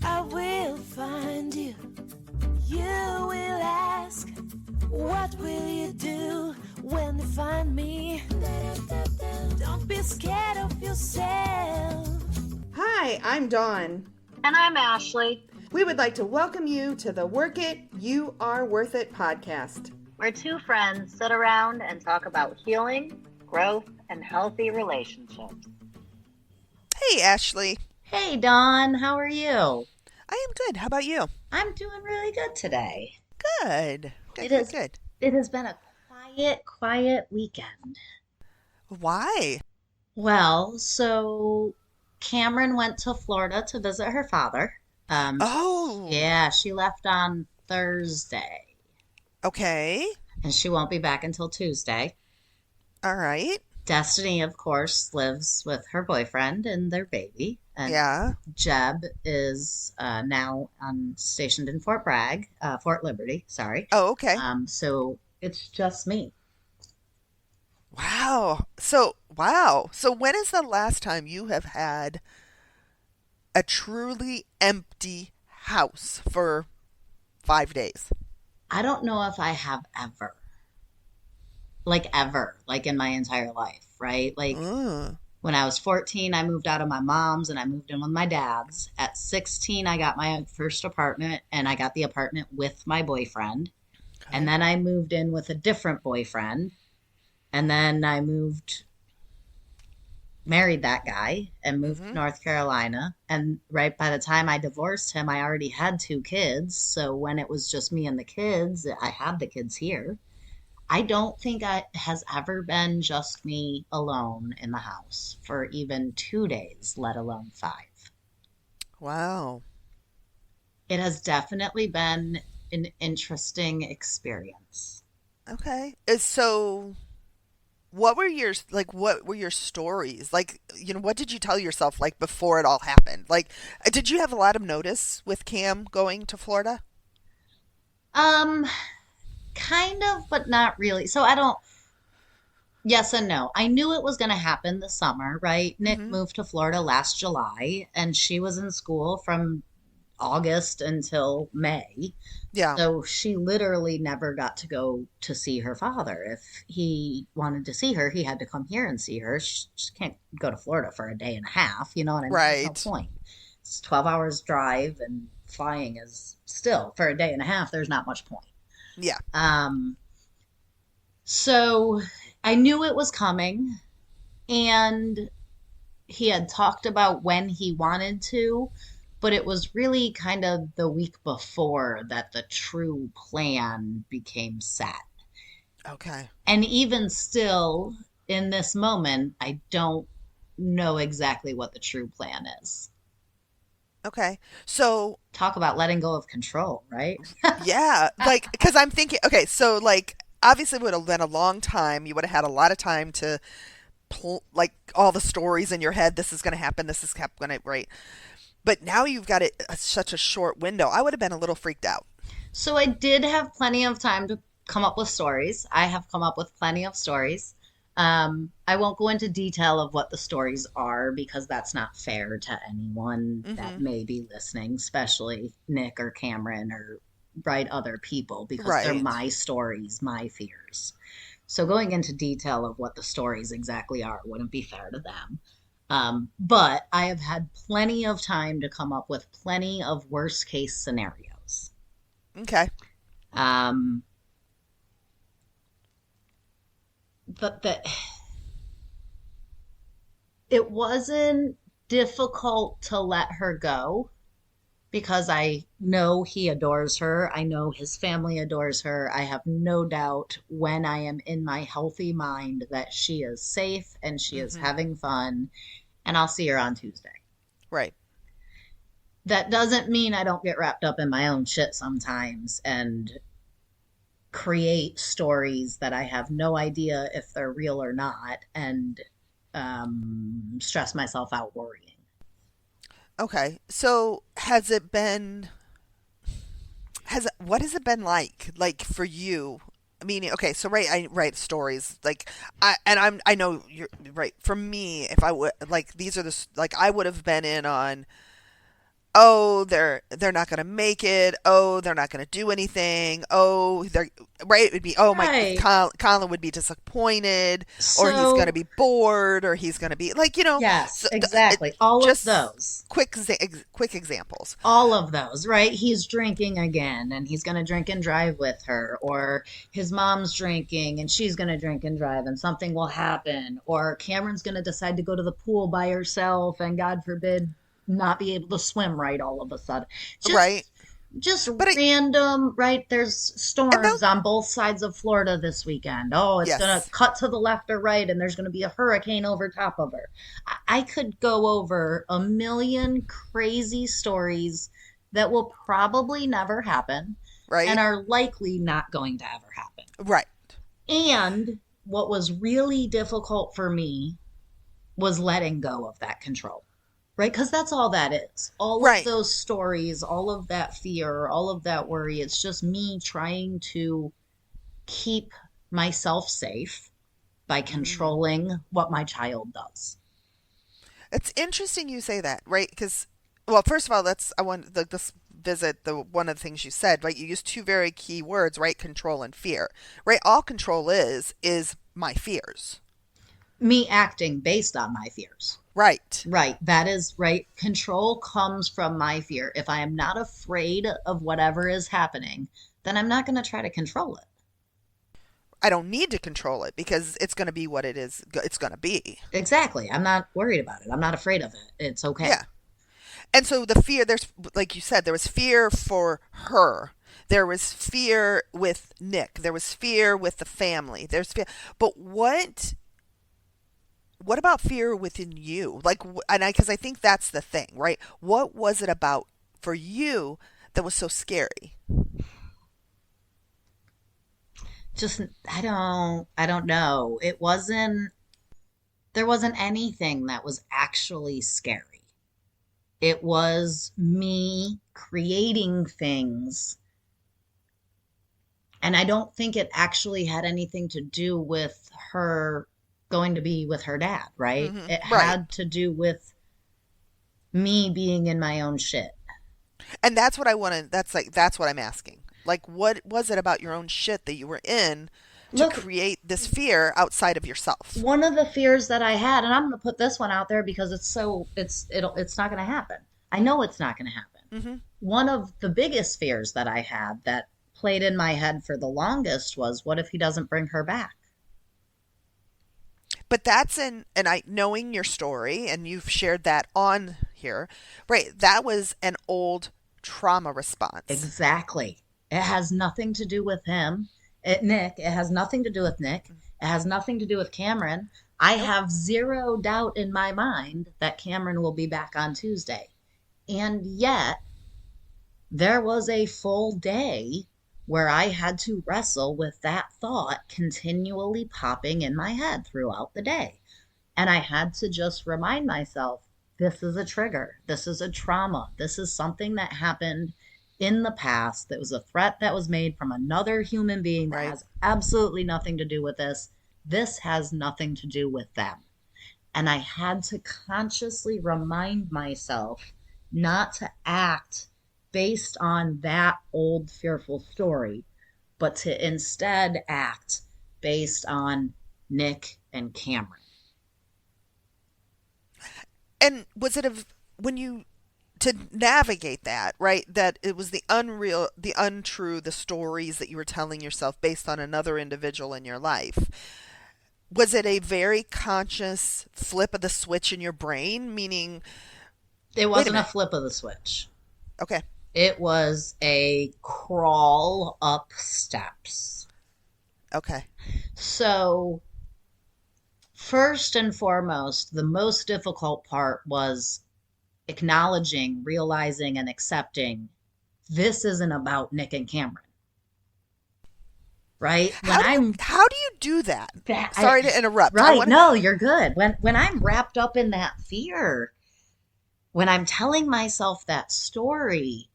I will find you. You will ask, what will you do when they find me? Don't be scared of yourself. Hi, I'm Dawn. And I'm Ashley. We would like to welcome you to the Work It, You Are Worth It podcast. We're two friends sit around and talk about healing, growth, and healthy relationships. Hey, Ashley. Hey, Dawn. How are you? I am good. How about you? I'm doing really good today. Good. Good. It has been a quiet weekend. Why? Well, so Cameron went to Florida to visit her father. Oh. Yeah, she left on Thursday, Okay. and she won't be back until Tuesday. All right. Destiny, of course, lives with her boyfriend and their baby. And Yeah. Jeb is now stationed in Fort Liberty, sorry. Oh, okay. So it's just me. Wow. So when is the last time you have had a truly empty house for 5 days? I don't know if I have ever, like in my entire life, right? Like when I was 14, I moved out of my mom's and I moved in with my dad's. At 16, I got my first apartment and I got the apartment with my boyfriend. Okay. And then I moved in with a different boyfriend. And then I married that guy and moved to North Carolina. And right by the time I divorced him, I already had 2 kids. So when it was just me and the kids, I had the kids here. I don't think it has ever been just me alone in the house for even 2 days, let alone 5. Wow. It has definitely been an interesting experience. Okay. So what were your stories? Like, what did you tell yourself like before it all happened? Like, did you have a lot of notice with Cam going to Florida? Kind of, but not really. So yes and no. I knew it was going to happen this summer, right? Nick moved to Florida last July, and she was in school from August until May. Yeah. So she literally never got to go to see her father. If he wanted to see her, he had to come here and see her. She can't go to Florida for a day and a half. You know what I mean? Right. There's no point. It's 12 hours drive, and flying is still, for a day and a half, there's not much point. Yeah. So I knew it was coming, and he had talked about when he wanted to, but it was really kind of the week before that the true plan became set. Okay. And even still, in this moment, I don't know exactly what the true plan is. Okay. So Talk about letting go of control, right? yeah, like, because I'm thinking, okay, so like, obviously it would have been a long time. You would have had a lot of time to, like, all the stories in your head. This is going to happen. This is going to, right? But now you've got it such a short window. I would have been a little freaked out. So I did have plenty of time to come up with stories. I have come up with plenty of stories. I won't go into detail of what the stories are because that's not fair to anyone that may be listening, especially Nick or Cameron or other people, because they're Right. my stories, my fears. So going into detail of what the stories exactly are wouldn't be fair to them. But I have had plenty of time to come up with plenty of worst case scenarios. Okay. But it wasn't difficult to let her go because I know he adores her. I know his family adores her. I have no doubt when I am in my healthy mind that she is safe and she is having fun, and I'll see her on Tuesday. Right. That doesn't mean I don't get wrapped up in my own shit sometimes and create stories that I have no idea if they're real or not, and stress myself out worrying. Okay. So what has it been like for you? I mean, okay, so right, I write stories like I know you're right. For me, if I would like these are the like I would have been in on oh, they're not going to make it. Oh, they're not going to do anything. Oh, they're right. It would be, oh, my Right. Colin would be disappointed, or he's going to So, be bored, or he's going to be like, yes, so, exactly. All of just those. quick examples. All of those, right? He's drinking again and he's going to drink and drive with her, or his mom's drinking and she's going to drink and drive and something will happen, or Cameron's going to decide to go to the pool by herself and God forbid not be able to swim right all of a sudden. Right. Just But random, right? There's and storms on both sides of Florida this weekend. Oh, it's going to yes, cut to the left or right, and there's going to be a hurricane over top of her. I could go over a million crazy stories that will probably never happen and right, are likely not going to ever happen. right, And what was really difficult for me was letting go of that control. Right? Because that's all that is. All of right. those stories, all of that fear, all of that worry, it's just me trying to keep myself safe by Mm. controlling what my child does. It's interesting you say that, right? Because, well, first of all, I want this visit the one of the things you said, right? You used two very key words, right? Control and fear, right? All control is my fears, Me acting based on my fears. right? Right. That is right. Control comes from my fear. If I am not afraid of whatever is happening, then I'm not going to try to control it. I don't need to control it because it's going to be what it is. It's going to be. Exactly. I'm not worried about it. I'm not afraid of it. It's okay. Yeah. And so the fear, there's, like you said, there was fear for her. There was fear with Nick. There was fear with the family. There's fear. But what about fear within you? Like, because I think that's the thing, right? What was it about for you that was so scary? Just I don't know. There wasn't anything that was actually scary. It was me creating things, and I don't think it actually had anything to do with her going to be with her dad, right? It Right. had to do with me being in my own shit. And that's what I want to, that's what I'm asking. Like, what was it about your own shit that you were in to Look, create this fear outside of yourself? one of the fears that I had, and I'm going to put this one out there because it's not going to happen. I know it's not going to happen. Hmm. One of the biggest fears that I had that played in my head for the longest was, what if he doesn't bring her back? But and I, knowing your story, and you've shared that on here, right? That was an old trauma response. Exactly. It has nothing to do with him, Nick. It has nothing to do with Nick. It has nothing to do with Cameron. I Nope. have zero doubt in my mind that Cameron will be back on Tuesday. And yet, there was a full day where I had to wrestle with that thought continually popping in my head throughout the day. And I had to just remind myself, this is a trigger. This is a trauma. This is something that happened in the past. That was a threat that was made from another human being that Right. has absolutely nothing to do with this. This has nothing to do with them. And I had to consciously remind myself not to act based on that old fearful story, but to instead act based on Nick and Cameron. And was it when you to navigate that, right? That it was the unreal, the untrue, the stories that you were telling yourself based on another individual in your life. Was it a very conscious flip of the switch in your brain? Meaning, It wait a wasn't a minute. flip of the switch. Okay, It was a crawl up steps. okay, So, first and foremost, the most difficult part was acknowledging, realizing, and accepting this isn't about Nick and Cameron, right? How do you do that? That, Sorry to interrupt. I right, want no, you're good. When I'm wrapped up in that fear, when I'm telling myself that story,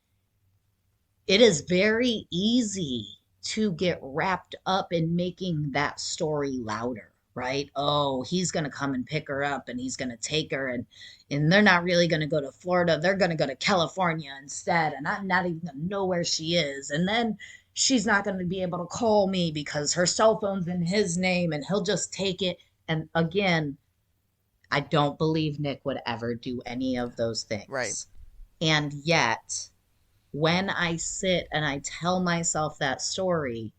it is very easy to get wrapped up in making that story louder, right? Oh, he's going to come and pick her up and he's going to take her and they're not really going to go to Florida. They're going to go to California instead. And I'm not even going to know where she is. And then she's not going to be able to call me because her cell phone's in his name and he'll just take it. And again, I don't believe Nick would ever do any of those things. Right. And yet, when I sit and I tell myself that story,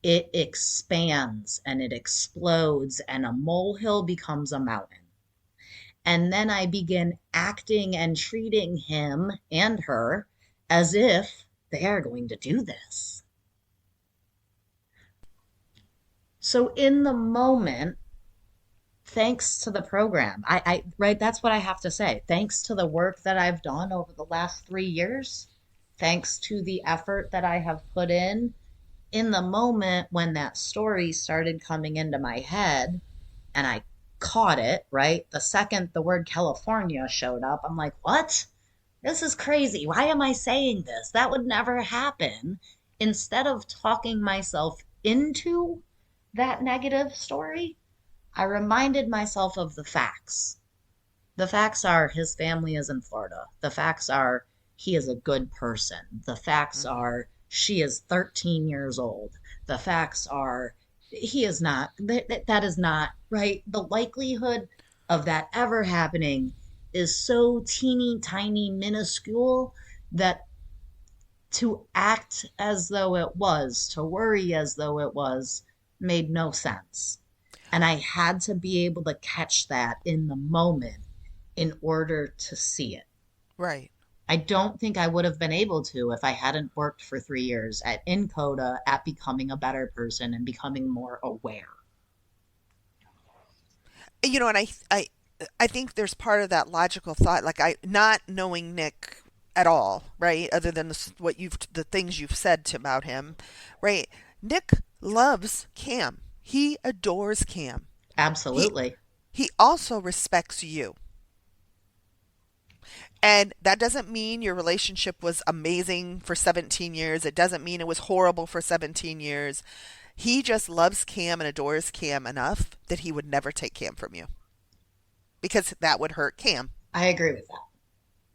it expands and it explodes, and a molehill becomes a mountain. And then I begin acting and treating him and her as if they are going to do this. So in the moment, thanks to the program, right, that's what I have to say. Thanks to the work that I've done over the last 3 years, thanks to the effort that I have put in the moment when that story started coming into my head and I caught it, right? The second the word California showed up, I'm like, what? This is crazy. Why am I saying this? That would never happen. Instead of talking myself into that negative story, I reminded myself of the facts. The facts are his family is in Florida. The facts are he is a good person. The facts are she is 13 years old. The facts are he is not. That is not, right? The likelihood of that ever happening is so teeny tiny, minuscule that to act as though it was, to worry as though it was, made no sense. And I had to be able to catch that in the moment in order to see it. Right. I don't think I would have been able to if I hadn't worked for 3 years at Encoda at becoming a better person and becoming more aware. You know, and I think there's part of that logical thought, like I not knowing Nick at all, right? Other than the things you've said about him, right? Nick loves Cam. He adores Cam. Absolutely. He also respects you. And that doesn't mean your relationship was amazing for 17 years. It doesn't mean it was horrible for 17 years. He just loves Cam and adores Cam enough that he would never take Cam from you. Because that would hurt Cam. I agree with that.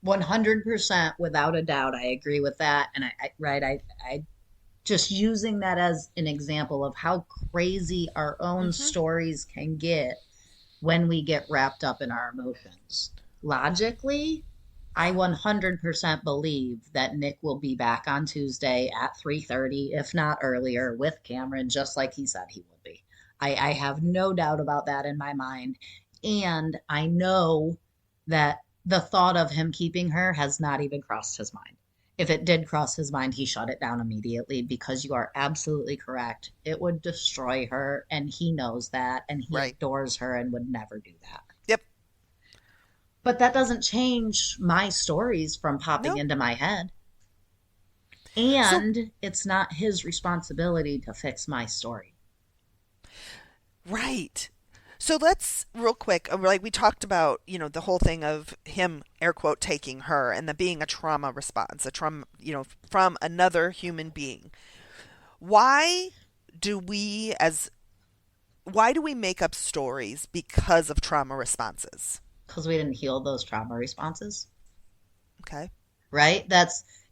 100% without a doubt. I agree with that. And I just using that as an example of how crazy our own stories can get when we get wrapped up in our emotions. Logically, I 100% believe that Nick will be back on Tuesday at 3:30, if not earlier, with Cameron, just like he said he would be. I have no doubt about that in my mind. And I know that the thought of him keeping her has not even crossed his mind. If it did cross his mind, he shut it down immediately, because you are absolutely correct. It would destroy her, and he knows that, and he adores her and would never do that. Yep. But that doesn't change my stories from popping into my head. And it's not his responsibility to fix my story. Right. So let's real quick, like we talked about, you know, the whole thing of him, air quote, taking her and the being a trauma response, a trauma, you know, from another human being. Why do we make up stories because of trauma responses? Because we didn't heal those trauma responses. Okay. Right?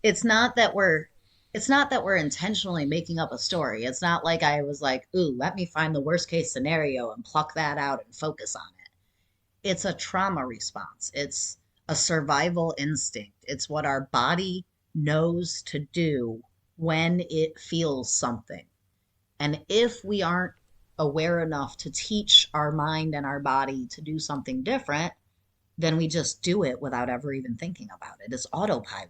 It's not that we're intentionally making up a story. It's not like I was like, ooh, let me find the worst case scenario and pluck that out and focus on it. It's a trauma response. It's a survival instinct. It's what our body knows to do when it feels something. And if we aren't aware enough to teach our mind and our body to do something different, then we just do it without ever even thinking about it. It's autopilot.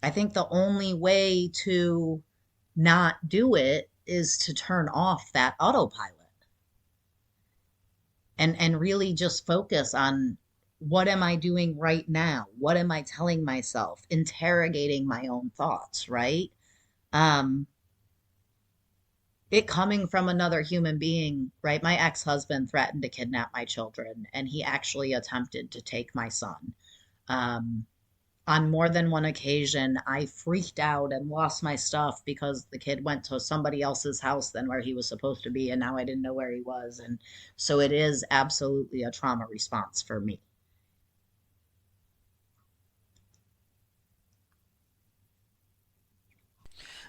I think the only way to not do it is to turn off that autopilot and really just focus on, what am I doing right now? What am I telling myself? Interrogating my own thoughts, right? It coming from another human being, right? My ex-husband threatened to kidnap my children, and he actually attempted to take my son. on more than one occasion, I freaked out and lost my stuff because the kid went to somebody else's house than where he was supposed to be, and now I didn't know where he was. And so it is absolutely a trauma response for me.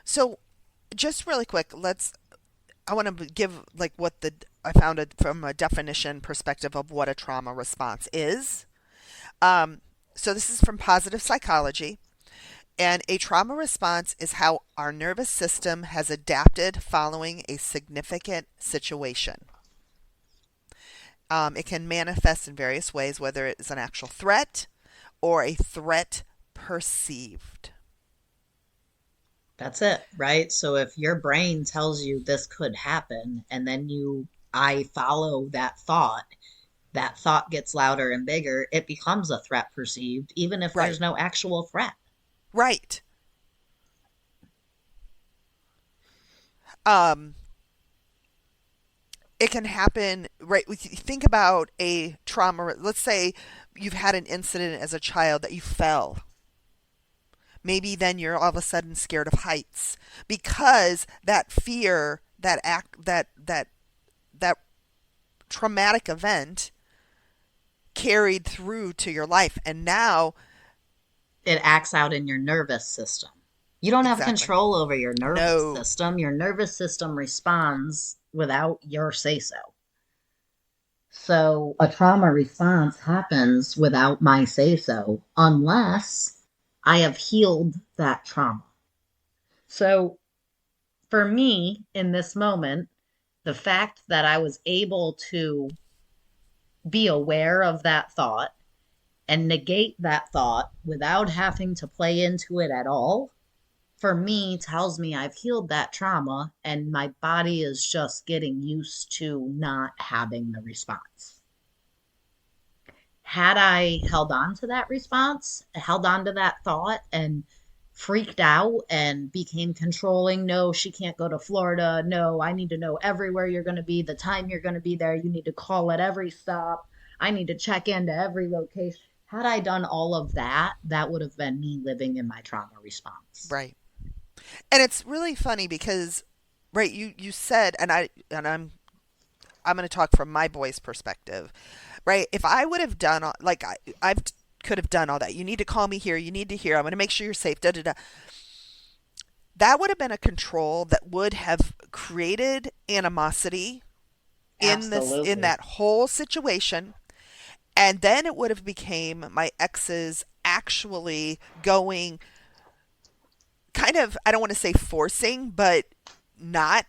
So, just really quick, I want to give like I found it from a definition perspective of what a trauma response is. So this is from Positive Psychology. And a trauma response is how our nervous system has adapted following a significant situation. It can manifest in various ways, whether it is an actual threat or a threat perceived. That's it, right? So if your brain tells you this could happen, and then I follow that thought gets louder and bigger, it becomes a threat perceived, even if Right. there's no actual threat. Right. Um, it can happen, right? Think about a trauma. Let's say you've had an incident as a child that you fell. Maybe then you're all of a sudden scared of heights because that fear, that traumatic event carried through to your life, and now It acts out in your nervous system. You don't have exactly. control over your nervous No. system. Your nervous system responds without your say-so. So a trauma response happens without my say-so unless I have healed that trauma. So for me, in this moment, the fact that I was able to be aware of that thought and negate that thought without having to play into it at all, for me, tells me I've healed that trauma and my body is just getting used to not having the response. Had I held on to that response, held on to that thought, and freaked out and became controlling, no, she can't go to Florida. No, I need to know everywhere you're going to be, the time you're going to be there. You need to call at every stop. I need to check into every location. Had I done all of that, that would have been me living in my trauma response. Right. And it's really funny because, right, you said, and I'm going to talk from my boy's perspective, right? If I would have done I could have done all that. You need to call me here. You need to hear. I'm going to make sure you're safe. Da da da. That would have been a control that would have created animosity in Absolutely. that whole situation, and then it would have became my exes actually going kind of, I don't want to say forcing, but not,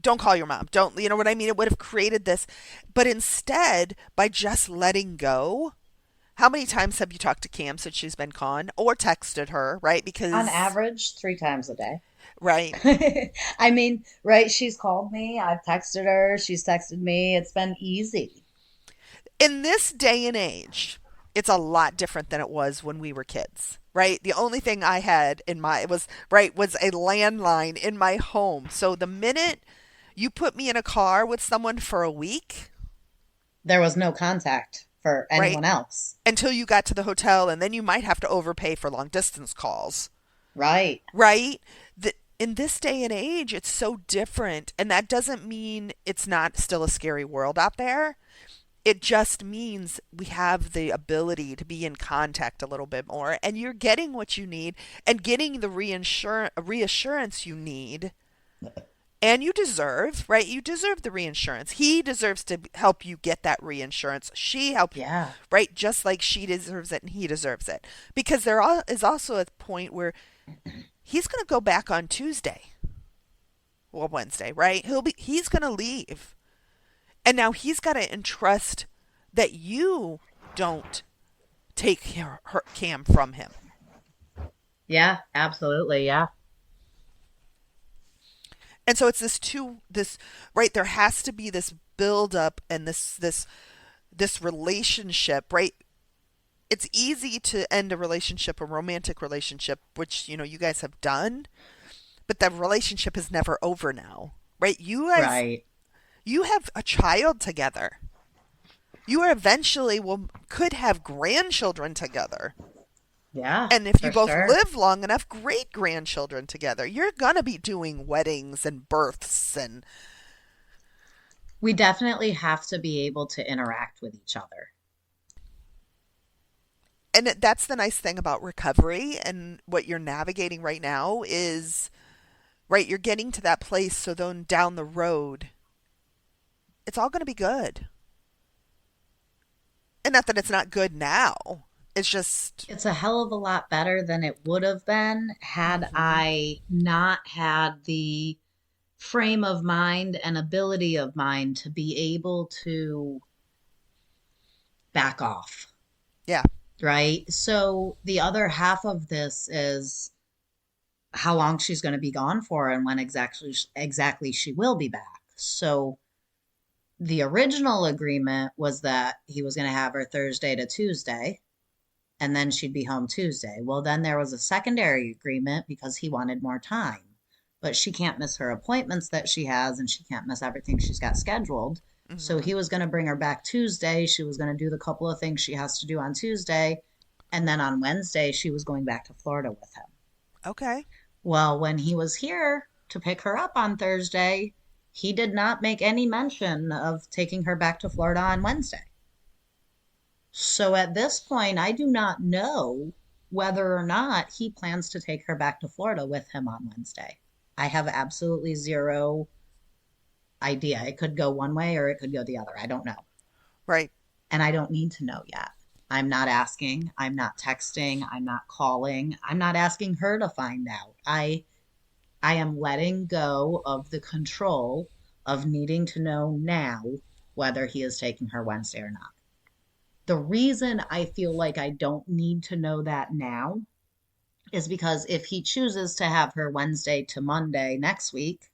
don't call your mom. Don't, you know what I mean? It would have created this. But instead, by just letting go, how many times have you talked to Cam since she's been gone or texted her, right? Because On average, 3 times a day. right. I mean, right? She's called me. I've texted her. She's texted me. It's been easy. In this day and age, it's a lot different than it was when we were kids, right? The only thing I had was a landline in my home. So the minute you put me in a car with someone for a week, There was no contact for anyone else. until you got to the hotel, and then you might have to overpay for long distance calls, Right. right? In this day and age, it's so different. And that doesn't mean it's not still a scary world out there. It just means we have the ability to be in contact a little bit more, and you're getting what you need and getting the reassurance you need and you deserve, right? You deserve the reinsurance. He deserves to help you get that reinsurance. She helped you, Yeah. right? Just like she deserves it and he deserves it. Because is also a point where he's going to go back on Tuesday. Well, Wednesday, right? He's going to leave. And now he's got to entrust that you don't take her Cam from him. Yeah, absolutely. Yeah. And so it's this right, there has to be this build up and this relationship, right? It's easy to end a relationship, a romantic relationship, which, you guys have done, but the relationship is never over now, right? You guys, Right. you have a child together. You are eventually could have grandchildren together. Yeah, And if you for both sure. live long enough, great grandchildren together, you're going to be doing weddings and births and We definitely have to be able to interact with each other. that's the nice thing about recovery and what you're navigating right now is right, you're getting to that place so then down the road it's all going to be good. And not that it's not good now. It's just It's a hell of a lot better than it would have been had mhm. I not had the frame of mind and ability of mind to be able to back off, Yeah, right? So the other half of this is how long she's going to be gone for and when exactly she will be back. So the original agreement was that he was going to have her Thursday to Tuesday and then she'd be home Tuesday. Well, then there was a secondary agreement because he wanted more time. But she can't miss her appointments that she has, and she can't miss everything she's got scheduled. So mhm. he was going to bring her back Tuesday. She was going to do the couple of things she has to do on Tuesday. And then on Wednesday, she was going back to Florida with him. Okay. Well, when he was here to pick her up on Thursday, he did not make any mention of taking her back to Florida on Wednesday. So at this point, I do not know whether or not he plans to take her back to Florida with him on Wednesday. I have absolutely zero idea. It could go one way or it could go the other. I don't know. Right. And I don't need to know yet. I'm not asking. I'm not texting. I'm not calling. I'm not asking her to find out. I am letting go of the control of needing to know now whether he is taking her Wednesday or not. The reason I feel like I don't need to know that now is because if he chooses to have her Wednesday to Monday next week,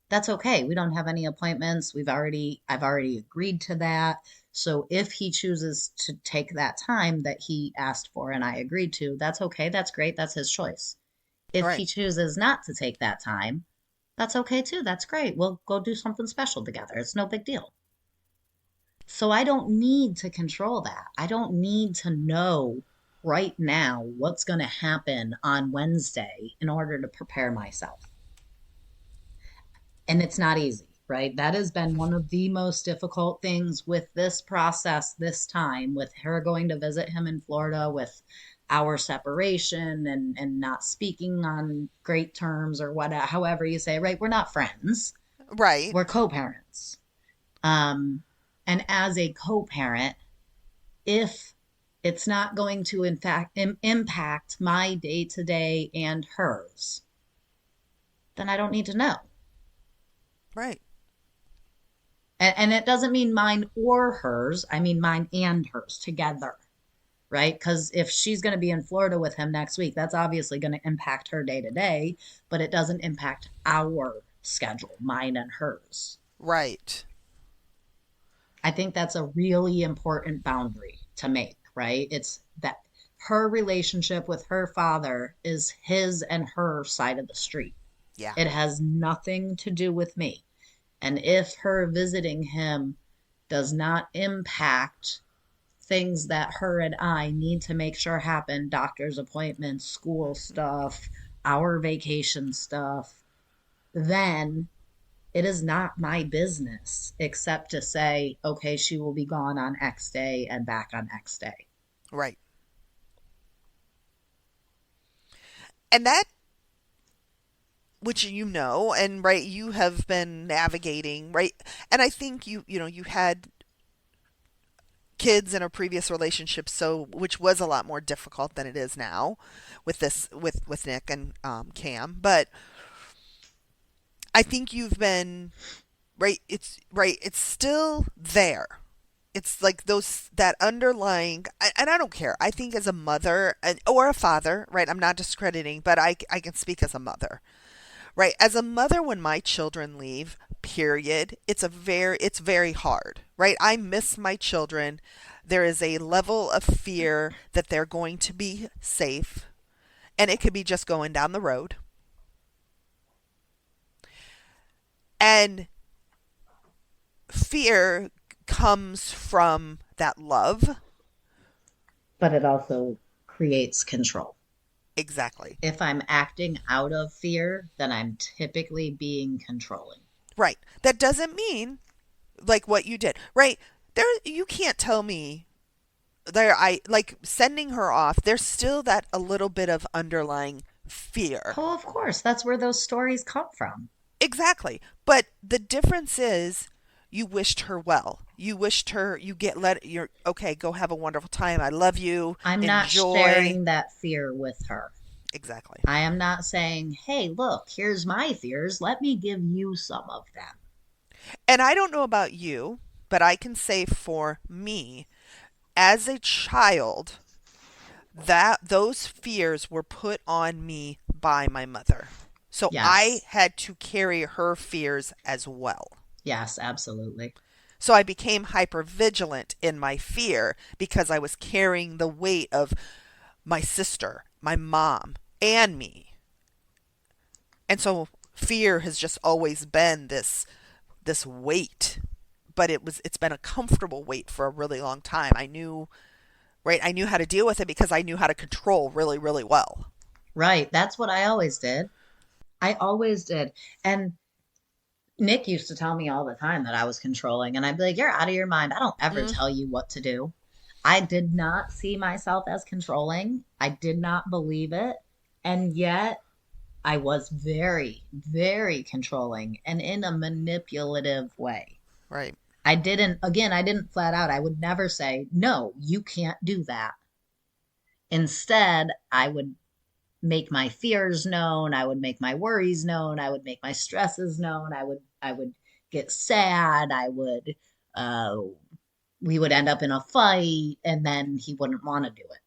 that's okay. We don't have any appointments. I've already agreed to that. So if he chooses to take that time that he asked for and I agreed to, that's okay. That's great. That's his choice. If he Right. chooses not to take that time, that's okay too. That's great. We'll go do something special together. It's no big deal. So I don't need to control that. I don't need to know right now what's going to happen on Wednesday in order to prepare myself. And it's not easy, right? That has been one of the most difficult things with this process this time, with her going to visit him in Florida, with our separation and not speaking on great terms or whatever, however you say, right? We're not friends, Right. we're co-parents. Um, and as a co-parent, if it's not going to in fact impact my day to day and hers, then I don't need to know. Right. And it doesn't mean mine or hers. I mean mine and hers together, right? Because if she's going to be in Florida with him next week, that's obviously going to impact her day to day, but it doesn't impact our schedule, mine and hers. Right. I think that's a really important boundary to make, right? It's that her relationship with her father is his and her side of the street. Yeah. It has nothing to do with me. And if her visiting him does not impact things that her and I need to make sure happen, doctor's appointments, school stuff, our vacation stuff, then it is not my business except to say, okay, she will be gone on X day and back on X day. Right. And that which you know and right you have been navigating, right? And I think you had kids in a previous relationship so which was a lot more difficult than it is now with this with Nick and Cam, but I think you've been right, it's still there. It's like those that underlying and I don't care. I think as a mother or a father, right? I'm not discrediting, but I can speak as a mother. Right, as a mother when my children leave, period, it's very hard. Right? I miss my children. There is a level of fear that they're going to be safe, and it could be just going down the road. And fear comes from that love. But it also creates control. Exactly. If I'm acting out of fear, then I'm typically being controlling. Right. That doesn't mean like what you did. Right. There you can't tell me there I like sending her off. There's still that a little bit of underlying fear. Oh, of course, that's where those stories come from. Exactly. But the difference is you wished her well. You wished her you get let you're okay, go have a wonderful time. I love you. I'm not Enjoy. sharing that fear with her. Exactly. I am not saying, hey, look, here's my fears. Let me give you some of them. And I don't know about you, but I can say for me, as a child, that those fears were put on me by my mother. So I Yes. had to carry her fears as well. Yes, absolutely. So I became hyper vigilant in my fear because I was carrying the weight of my sister, my mom, and me. And so fear has just always been this weight, but it's been a comfortable weight for a really long time. I knew, right? I knew how to deal with it because I knew how to control really, really well. Right. That's what I always did. I always did. And Nick used to tell me all the time that I was controlling, and I'd be like, you're out of your mind. I don't ever Mm, tell you what to do. I did not see myself as controlling. I did not believe it. And yet I was very, very controlling and in a manipulative way. right. I didn't flat out, I would never say, no, you can't do that. Instead, I would make my fears known, I would make my worries known, I would make my stresses known, I would get sad, I would uh we would end up in a fight and then he wouldn't want to do it.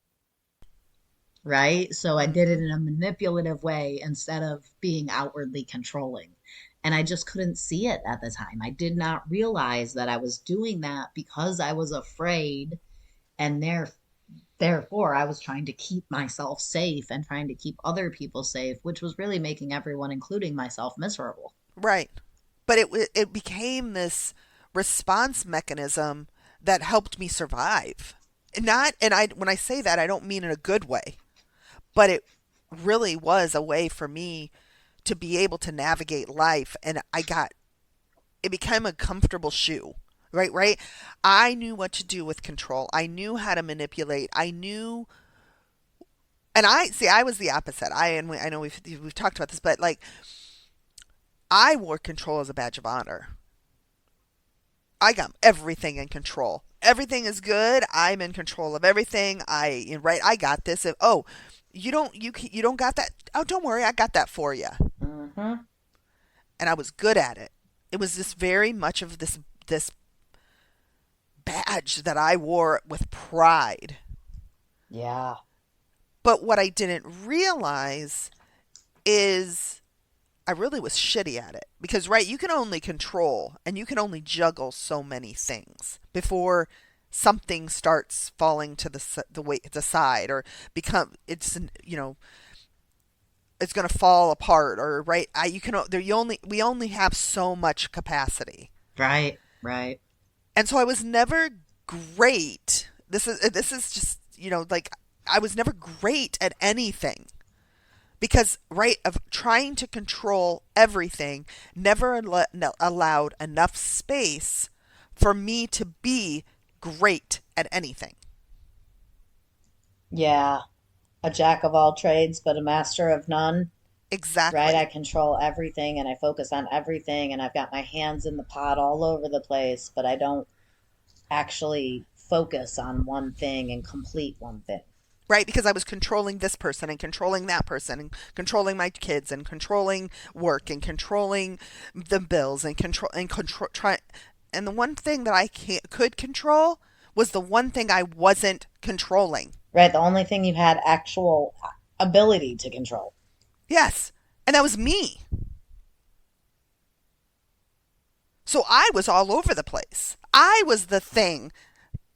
Right? So I did it Hmm. in a manipulative way instead of being outwardly controlling. And I just couldn't see it at the time. I did not realize that I was doing that because I was afraid and therefore I was trying to keep myself safe and trying to keep other people safe, which was really making everyone, including myself, miserable. Right. But it became this response mechanism that helped me survive. Not and I when I say that I don't mean in a good way, but it really was a way for me to be able to navigate life, and it became a comfortable shoe. Right? I knew what to do with control. I knew how to manipulate. I knew and I see I was the opposite. I know we've talked about this, but like I wore control as a badge of honor. I got everything in control. Everything is good. I'm in control of everything. Right. I got this. Oh, you don't got that. Oh, don't worry. I got that for you. Hmm. And I was good at it. It was just very much of this badge that I wore with pride. Yeah. But what I didn't realize is I really was shitty at it because right, you can only control and you can only juggle so many things before something starts falling to the side or become it's it's going to fall apart or right. You can there you only we only have so much capacity, Right. Right. and so I was never great. This is just like I was never great at anything because right of trying to control everything never allowed enough space for me to be great at anything. Yeah. A jack of all trades, but a master of none. Right? I Exactly. control everything and I focus on everything and I've got my hands in the pot all over the place, but I don't actually focus on one thing and complete one thing. Right, because I was controlling this person and controlling that person and controlling my kids and controlling work and controlling the bills and control try and the one thing that could control was the one thing I wasn't controlling. Right? The only thing you had actual ability to control. Yes, and that was me. So I was all over the place. I was the thing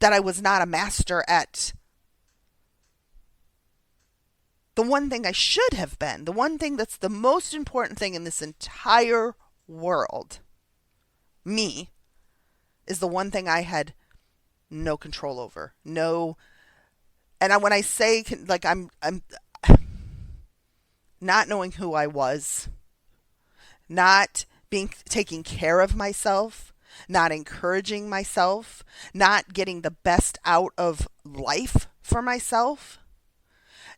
that I was not a master at. The one thing I should have been, the one thing that's the most important thing in this entire world, me, is the one thing I had no control over. No, when I say like I'm not knowing who I was, not being taking care of myself, not encouraging myself, not getting the best out of life for myself,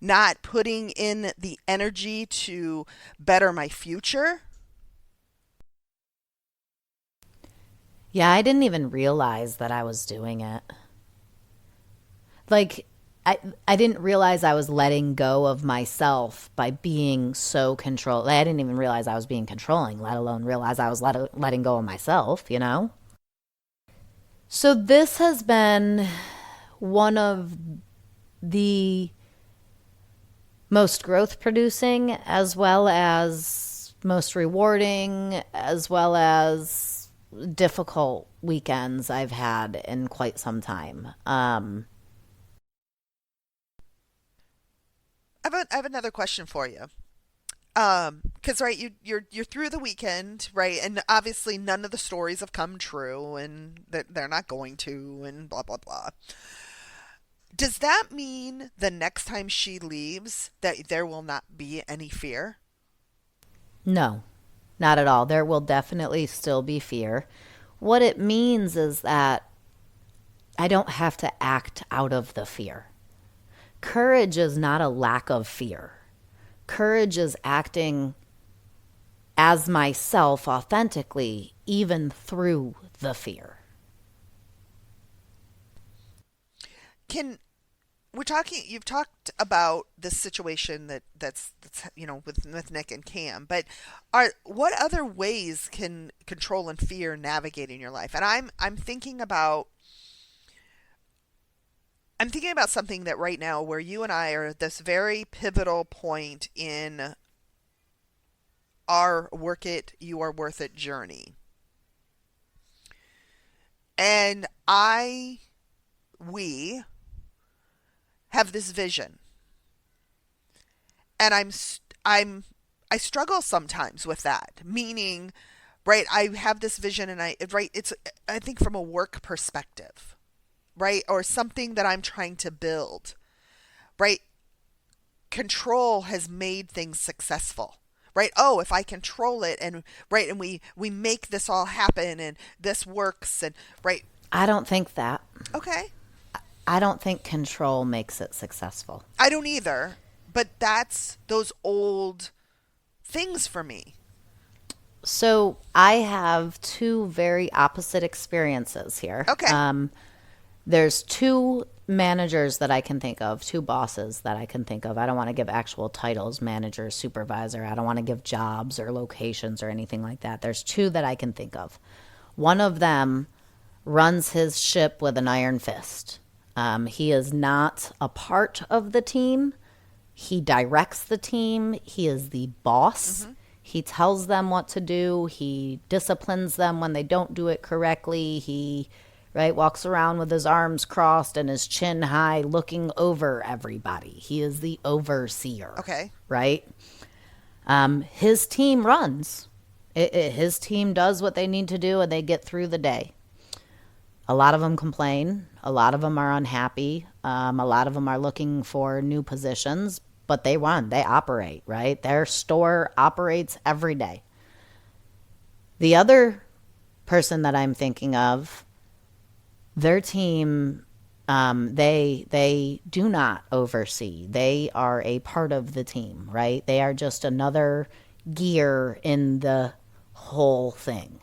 not putting in the energy to better my future. Yeah, I didn't even realize that I was doing it. Like, I didn't realize I was letting go of myself by being so controlled. I didn't even realize I was being controlling, let alone realize I was letting go of myself, you know? So this has been one of the most growth producing, as well as most rewarding, as well as difficult weekends I've had in quite some time. I have another question for you. Because right, you're through the weekend, right, and obviously none of the stories have come true, and they're not going to, and blah blah blah. Does that mean the next time she leaves that there will not be any fear? No, not at all. There will definitely still be fear. What it means is that I don't have to act out of the fear. Courage is not a lack of fear. Courage is acting as myself authentically, even through the fear. You've talked about this situation that's with Nick and Cam, but what other ways can control and fear navigate in your life? And I'm thinking about something that right now where you and I are at this very pivotal point in our Work It, You Are Worth It journey. And we have this vision. And I struggle sometimes with that, meaning, right, I have this vision and I think from a work perspective, right? Or something that I'm trying to build, right? Control has made things successful, right? Oh, if I control it and we make this all happen and this works and right. I don't think that. Okay. I don't think control makes it successful. I don't either, but that's those old things for me. So I have two very opposite experiences here. Okay. There's two managers that I can think of, two bosses that I can think of. I don't want to give actual titles, manager, supervisor. I don't want to give jobs or locations or anything like that. There's two that I can think of. One of them runs his ship with an iron fist. He is not a part of the team. He directs the team. He is the boss. Mm-hmm. He tells them what to do. He disciplines them when they don't do it correctly. He walks around with his arms crossed and his chin high looking over everybody. He is the overseer. Okay. Right? His team runs. His team does what they need to do and they get through the day. A lot of them complain. A lot of them are unhappy. A lot of them are looking for new positions, but they run. They operate, right? Their store operates every day. The other person that I'm thinking of, their team, they do not oversee. They are a part of the team, right? They are just another gear in the whole thing.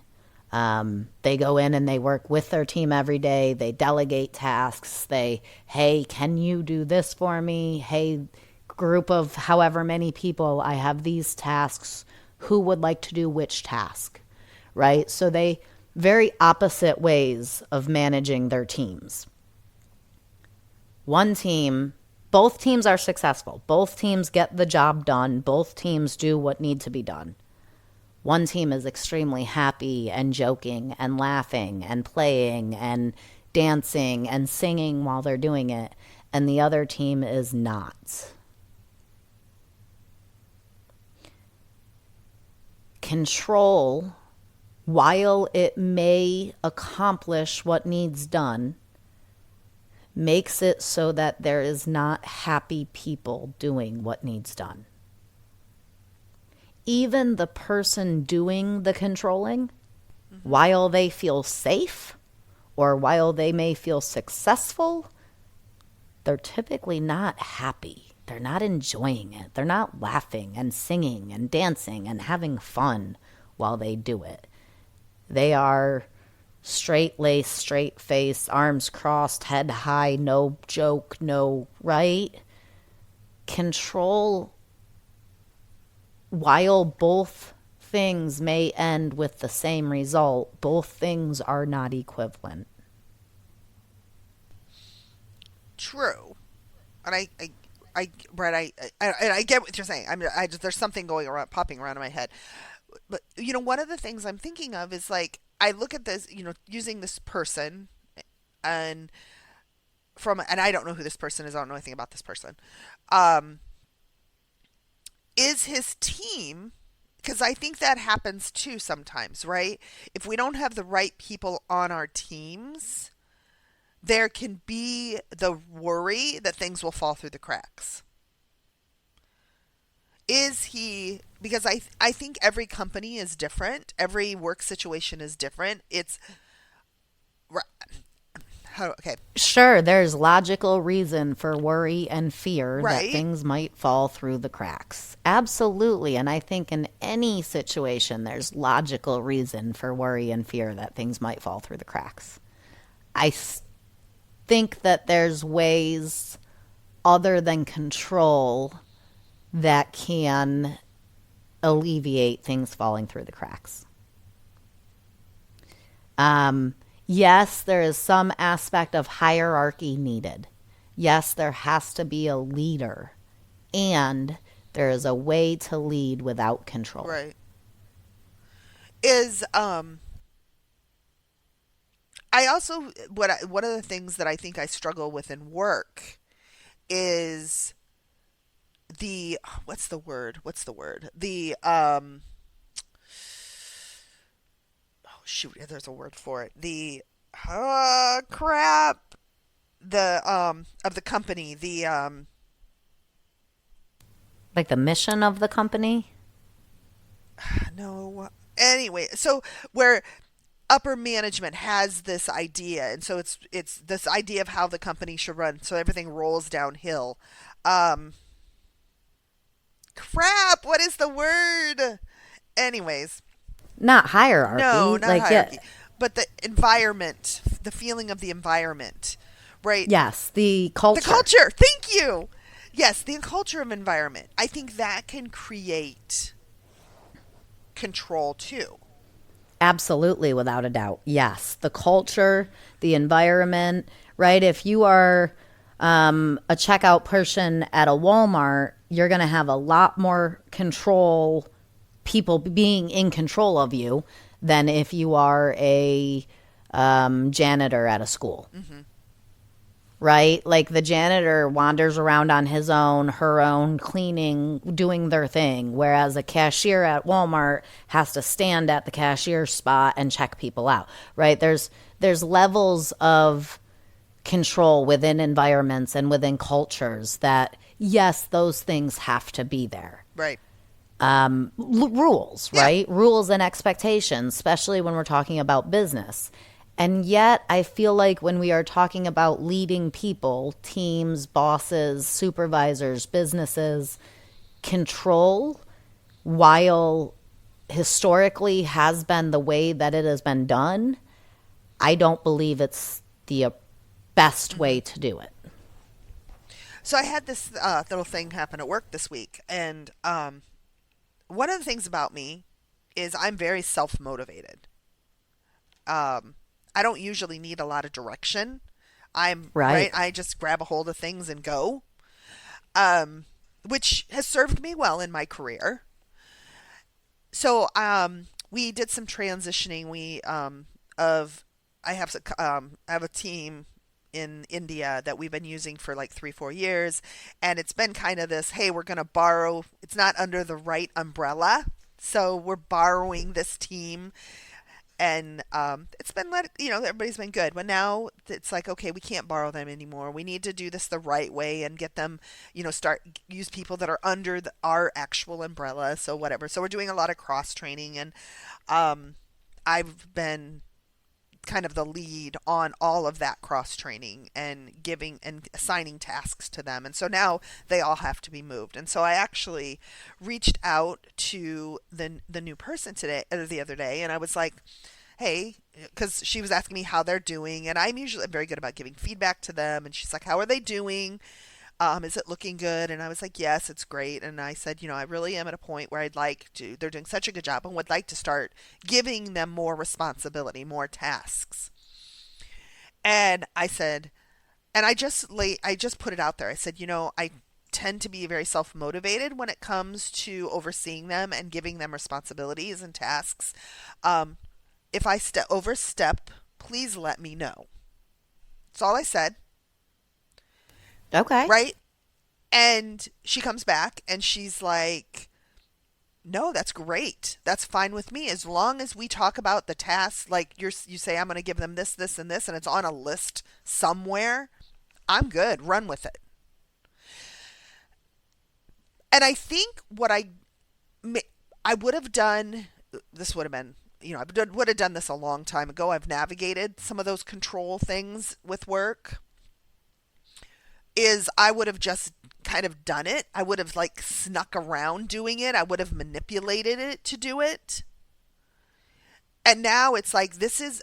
They go in and they work with their team every day. They delegate tasks. Hey, can you do this for me? Hey, group of however many people, I have these tasks. Who would like to do which task, right? So they very opposite ways of managing their teams. One team, both teams are successful. Both teams get the job done. Both teams do what needs to be done. One team is extremely happy and joking and laughing and playing and dancing and singing while they're doing it, and the other team is not. Control, while it may accomplish what needs done, makes it so that there is not happy people doing what needs done. Even the person doing the controlling, while they feel safe or while they may feel successful, they're typically not happy. They're not enjoying it. They're not laughing and singing and dancing and having fun while they do it. They are straight lace, straight face, arms crossed, head high, no joke, no, right? Control, while both things may end with the same result, both things are not equivalent. True. And Brett, I get what you're saying. There's something going around, popping around in my head. But, one of the things I'm thinking of is like, I look at this, using this person and I don't know who this person is. I don't know anything about this person. Is his team, because I think that happens too sometimes, right? If we don't have the right people on our teams, there can be the worry that things will fall through the cracks. Is he, because I think every company is different. Every work situation is different. Okay. Sure, there's logical reason for worry and fear Right. that things might fall through the cracks. Absolutely. And I think in any situation, there's logical reason for worry and fear that things might fall through the cracks. I think that there's ways other than control that can alleviate things falling through the cracks. Yes, there is some aspect of hierarchy needed. Yes, there has to be a leader. And there is a way to lead without control. Right. I also, one of the things that I think I struggle with in work is what's the word? Oh shoot, there's a word for it. Crap. Of the company, Like the mission of the company? no. Anyway, so where upper management has this idea, and so it's this idea of how the company should run, so everything rolls downhill. Crap, what is the word? Anyways, Not hierarchy. no, not like, hierarchy, but the environment, the feeling of the environment, right? Yes, the culture. The culture. Thank you. Yes, the culture of environment. I think that can create control too. Absolutely, without a doubt. Yes. The culture, the environment, right? If you are a checkout person at a Walmart, you're going to have a lot more control, people being in control of you, than if you are a janitor at a school. Mm-hmm. Right? Like the janitor wanders around on his own, her own, cleaning, doing their thing. Whereas a cashier at Walmart has to stand at the cashier spot and check people out. Right? There's levels of control within environments and within cultures that, yes, those things have to be there. Right. Rules, right? Yeah. Rules and expectations, especially when we're talking about business. And yet, I feel like when we are talking about leading people, teams, bosses, supervisors, businesses, control, while historically has been the way that it has been done, I don't believe it's the best way to do it. So I had this little thing happen at work this week, and one of the things about me is I'm very self-motivated. I don't usually need a lot of direction. I'm right. I just grab a hold of things and go, which has served me well in my career. So we did some transitioning. I have a team in India that we've been using for like 3-4 years, and it's been kind of this, hey, we're going to borrow. It's not under the right umbrella, so we're borrowing this team. And it's been everybody's been good. But now it's like, okay, we can't borrow them anymore. We need to do this the right way and get them, use people that are under our actual umbrella. So whatever. So we're doing a lot of cross training, and I've been kind of the lead on all of that cross training and giving and assigning tasks to them. And so now they all have to be moved. And so I actually reached out to the new person the other day, and I was like, hey, because she was asking me how they're doing, and I'm usually very good about giving feedback to them. And she's like, how are they doing? Is it looking good? And I was like, yes, it's great. And I said, I really am at a point where they're doing such a good job and would like to start giving them more responsibility, more tasks. And I said, and I just put it out there. I said, I tend to be very self-motivated when it comes to overseeing them and giving them responsibilities and tasks. If I overstep, please let me know. That's all I said. Okay. Right? And she comes back and she's like, no, that's great. That's fine with me. As long as we talk about the tasks, like you say, I'm going to give them this, this, and this, and it's on a list somewhere, I'm good. Run with it. And I think what I would have done, this would have been, I would have done this a long time ago. I've navigated some of those control things with work. Is I would have just kind of done it. I would have snuck around doing it. I would have manipulated it to do it. And now it's like,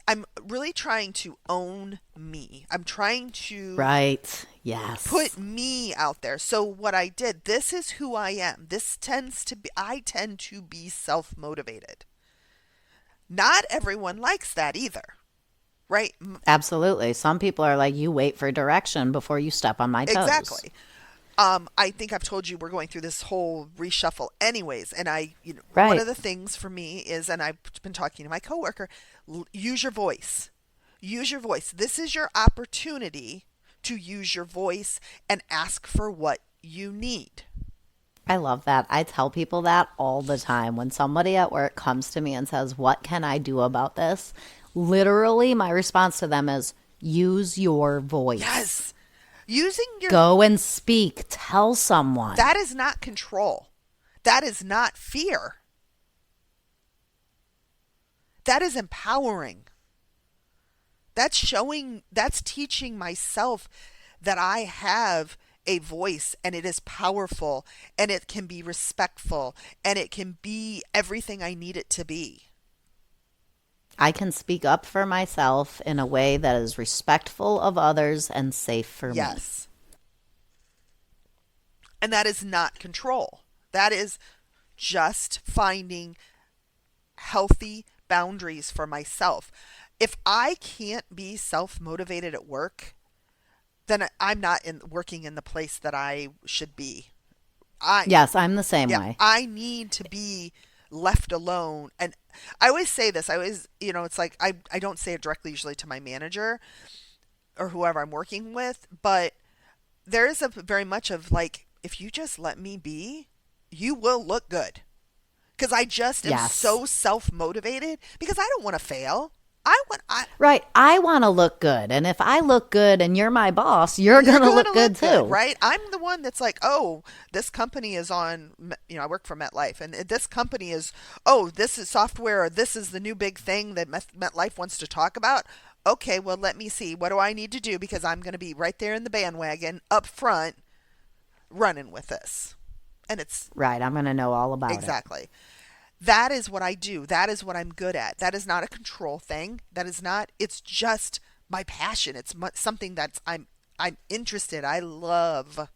I'm really trying to own me. I'm trying to Right. Yes. put me out there. So what I did, this is who I am. I tend to be self-motivated. Not everyone likes that either. Right? Absolutely. Some people are like, you wait for direction before you step on my toes. Exactly. I think I've told you we're going through this whole reshuffle anyways. And Right. One of the things for me is, and I've been talking to my coworker, use your voice. Use your voice. This is your opportunity to use your voice and ask for what you need. I love that. I tell people that all the time. When somebody at work comes to me and says, what can I do about this? Literally, my response to them is, use your voice. Yes. Go and speak. Tell someone. That is not control. That is not fear. That is empowering. That's teaching myself that I have a voice, and it is powerful, and it can be respectful, and it can be everything I need it to be. I can speak up for myself in a way that is respectful of others and safe for me. Yes. And that is not control. That is just finding healthy boundaries for myself. If I can't be self-motivated at work, then I'm not working in the place that I should be. Yes, I'm the same way. I need to be left alone. And I always say this. It's like I don't say it directly usually to my manager or whoever I'm working with, but there is a very much of like, if you just let me be, you will look good. Because I just am so self-motivated because I don't want to fail. Right. I want to look good. And if I look good and you're my boss, you're going to look good too. Right? I'm the one that's like, oh, this company is on, I work for MetLife, and this company is, oh, this is software, or this is the new big thing that MetLife wants to talk about. Okay, well, let me see. What do I need to do? Because I'm going to be right there in the bandwagon up front running with this. And it's right. I'm going to know all about it. Exactly. That is what I do. That is what I'm good at. That is not a control thing. That is not, it's just my passion. It's something that's, I'm interested. I love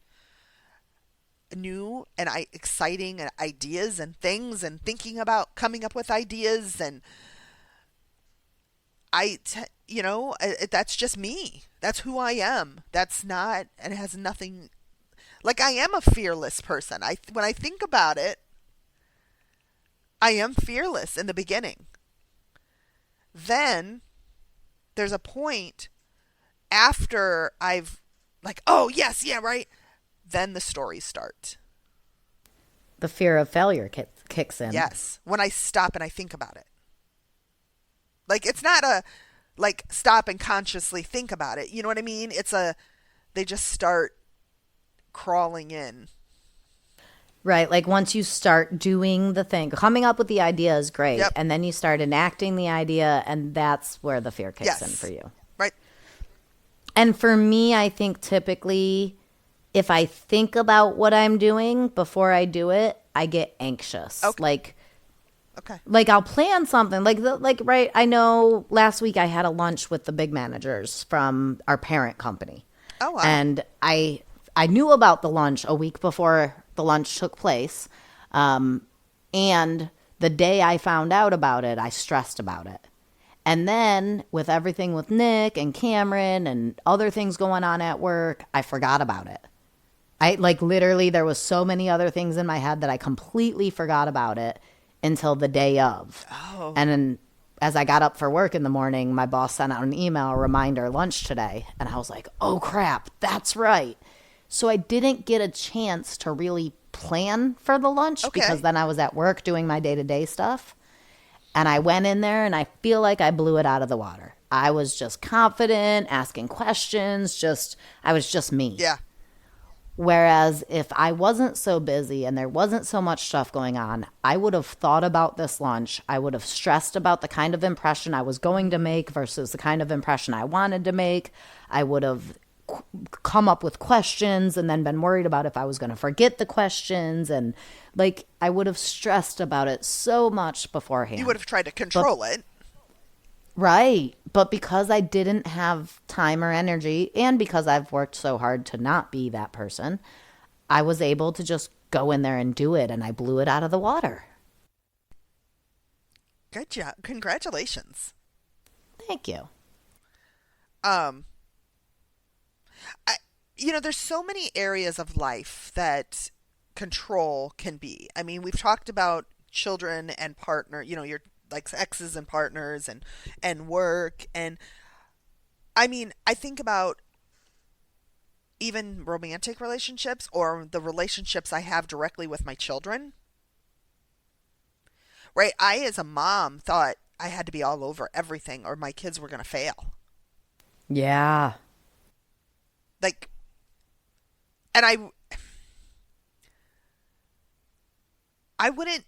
new and exciting ideas and things and thinking about coming up with ideas. And that's just me. That's who I am. That's not, and it has nothing, like I am a fearless person. When I think about it, I am fearless in the beginning. Then there's a point after I've like, oh, yes, yeah, right. Then the stories start. The fear of failure kicks in. Yes. When I stop and I think about it. Like it's not a like stop and consciously think about it. You know what I mean? It's a they just start crawling in. Right. Like once you start doing the thing, coming up with the idea is great. Yep. And then you start enacting the idea, and that's where the fear kicks in Yes. for you. Right. And for me, I think typically if I think about what I'm doing before I do it, I get anxious. Okay. Okay. Like I'll plan something right. I know last week I had a lunch with the big managers from our parent company. Oh wow. And I knew about the lunch a week before the lunch took place. And the day I found out about it, I stressed about it. And then with everything with Nick and Cameron and other things going on at work, I forgot about it. I like literally there was so many other things in my head that I completely forgot about it until the day of. Oh. And then as I got up for work in the morning, my boss sent out an email, reminder, lunch today. And I was like, oh crap, that's right. So I didn't get a chance to really plan for the lunch Okay. because then I was at work doing my day-to-day stuff. And I went in there and I feel like I blew it out of the water. I was just confident, asking questions, I was just me. Yeah. Whereas if I wasn't so busy and there wasn't so much stuff going on, I would have thought about this lunch. I would have stressed about the kind of impression I was going to make versus the kind of impression I wanted to make. I would have come up with questions and then been worried about if I was going to forget the questions. And like, I would have stressed about it so much beforehand. You would have tried to control it. Right. But because I didn't have time or energy, and because I've worked so hard to not be that person, I was able to just go in there and do it, and I blew it out of the water. Good job. Congratulations. Thank you. There's so many areas of life that control can be. I mean, we've talked about children and partner, your like exes and partners and work. And I mean, I think about even romantic relationships or the relationships I have directly with my children. Right? I, as a mom, thought I had to be all over everything or my kids were going to fail. Yeah. Like, and I wouldn't,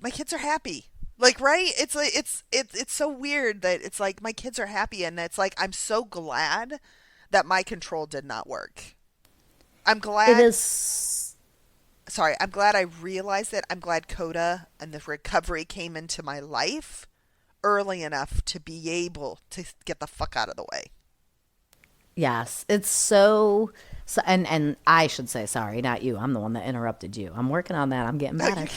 my kids are happy. Like, right? It's like, it's so weird that it's like my kids are happy and it's like, I'm so glad that my control did not work. I'm glad. It is. Sorry, I'm glad I realized it. I'm glad Coda and the recovery came into my life early enough to be able to get the fuck out of the way. Yes. It's so and I should say sorry, not you. I'm the one that interrupted you. I'm working on that. I'm getting better.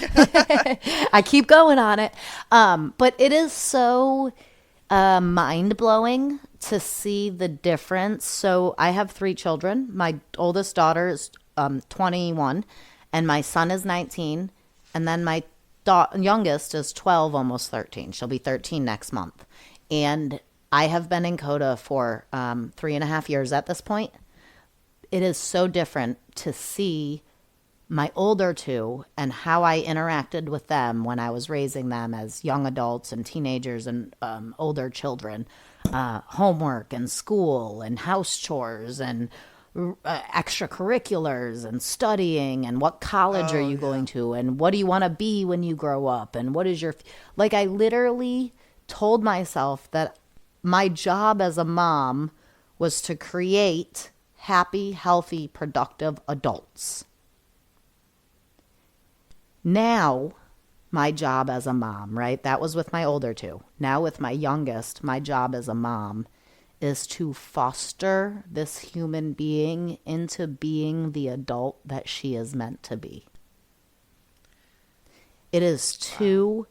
I keep going on it. But it is so mind-blowing to see the difference. So I have 3 children. My oldest daughter is 21 and my son is 19, and then my youngest is 12, almost 13. She'll be 13 next month. And I have been in Coda for 3.5 years at this point. It is so different to see my older 2 and how I interacted with them when I was raising them as young adults and teenagers and older children. Homework and school and house chores and extracurriculars and studying and what college are you going to and what do you want to be when you grow up and what is your like I literally told myself that my job as a mom was to create happy, healthy, productive adults. Now my job as a mom, right? That was with my older 2. Now with my youngest, my job as a mom is to foster this human being into being the adult that she is meant to be. It is 2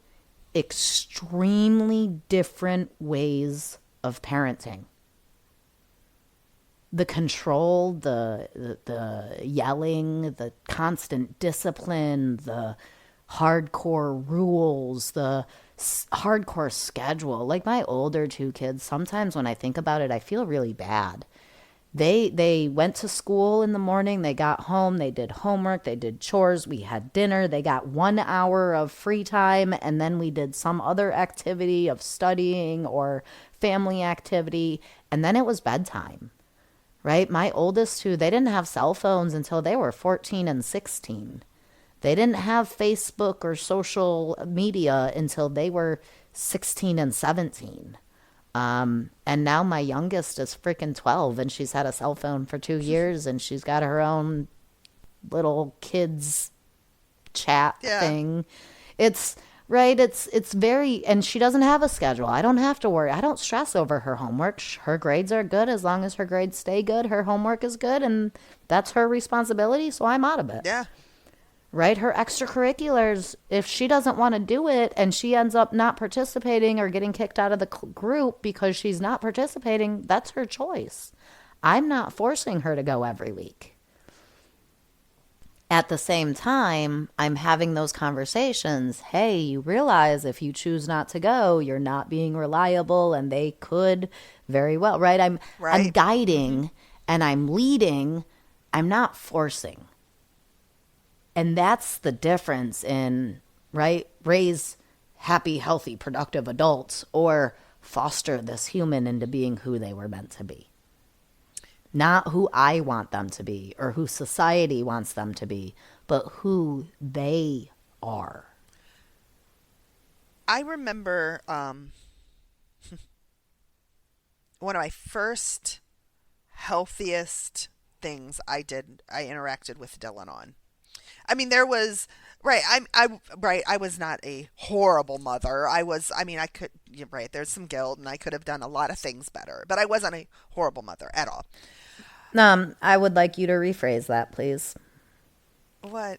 extremely different ways of parenting. The control, the yelling, the constant discipline, the hardcore rules, the hardcore schedule. Like my older 2 kids, sometimes when I think about it, I feel really bad They went to school in the morning, they got home, they did homework, they did chores, we had dinner, they got 1 hour of free time, and then we did some other activity of studying or family activity, and then it was bedtime. Right? My oldest two, they didn't have cell phones until they were 14 and 16. They didn't have Facebook or social media until they were 16 and 17. And now my youngest is freaking 12 and she's had a cell phone for 2 years and she's got her own little kids chat thing. It's right. It's very, and she doesn't have a schedule. I don't have to worry. I don't stress over her homework. Her grades are good. As long as her grades stay good, her homework is good, and that's her responsibility. So I'm out of it. Yeah. Right? Her extracurriculars, if she doesn't want to do it and she ends up not participating or getting kicked out of the group because she's not participating, that's her choice. I'm not forcing her to go every week. At the same time, I'm having those conversations. Hey, you realize if you choose not to go, you're not being reliable, and they could very well, right? I'm guiding and I'm leading. I'm not forcing. And that's the difference in, right? Raise happy, healthy, productive adults or foster this human into being who they were meant to be. Not who I want them to be or who society wants them to be, but who they are. I remember one of my first healthiest things I interacted with Dylan on. I mean, there was, right, I was not a horrible mother. You're right, there's some guilt and I could have done a lot of things better, but I wasn't a horrible mother at all. I would like you to rephrase that, please. What?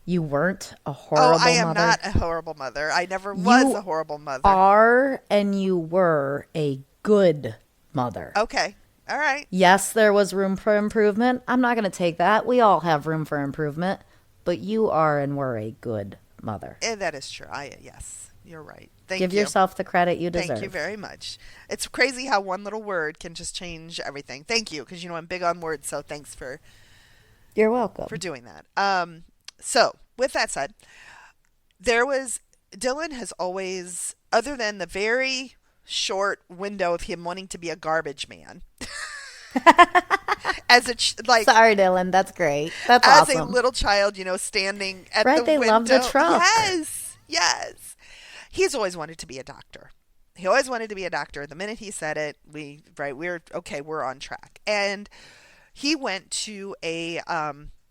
You weren't a horrible mother? Oh, I am not a horrible mother. I never was a horrible mother. You are, and you were a good mother. Okay. All right. Yes, there was room for improvement. I'm not going to take that. We all have room for improvement. But you are and were a good mother. That is true. Yes, you're right. Thank you. Give yourself the credit you deserve. Thank you very much. It's crazy how one little word can just change everything. Thank you, because I'm big on words, so thanks for You're welcome. for doing that. So, with that said, Dylan has always, other than the very short window of him wanting to be a garbage man, Sorry, Dylan, that's great. That's as awesome. a little child, standing at Right, the they window. love the truck. Yes. He's always wanted to be a doctor. He always wanted to be a doctor. The minute he said it, we're on track. And he went to a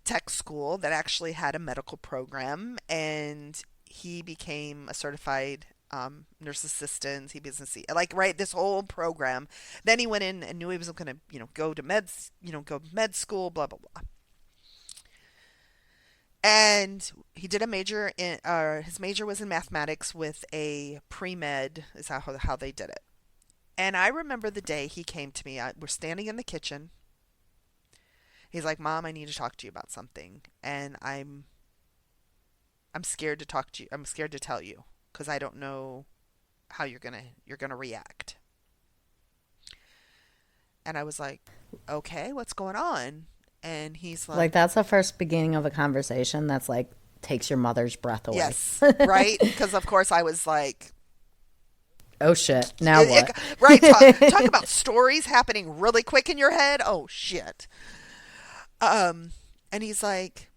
tech school that actually had a medical program, and he became a certified nurse assistant. He was this whole program. Then he went in and knew he was going to, go to med school, blah, blah, blah. And he did a major in, his major was in mathematics with a pre-med, is how they did it. And I remember the day he came to me. We're standing in the kitchen. He's like, "Mom, I need to talk to you about something." And I'm scared to talk to you. I'm scared to tell you because I don't know how you're gonna react. And I was like, "Okay, what's going on?" And he's like, that's the first beginning of a conversation that's takes your mother's breath away. "Yes, right?" Because of course I was like, oh shit, now what? Right, talk about stories happening really quick in your head. Oh shit. And he's like,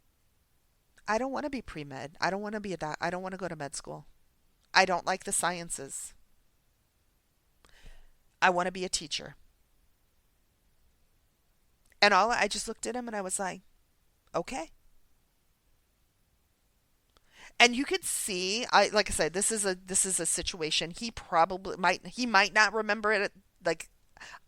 "I don't want to be pre-med. I don't want to be I don't want to go to med school. I don't like the sciences. I want to be a teacher." And I just looked at him and I was like, "Okay." And you could see, like I said, this is a situation he probably might not remember it.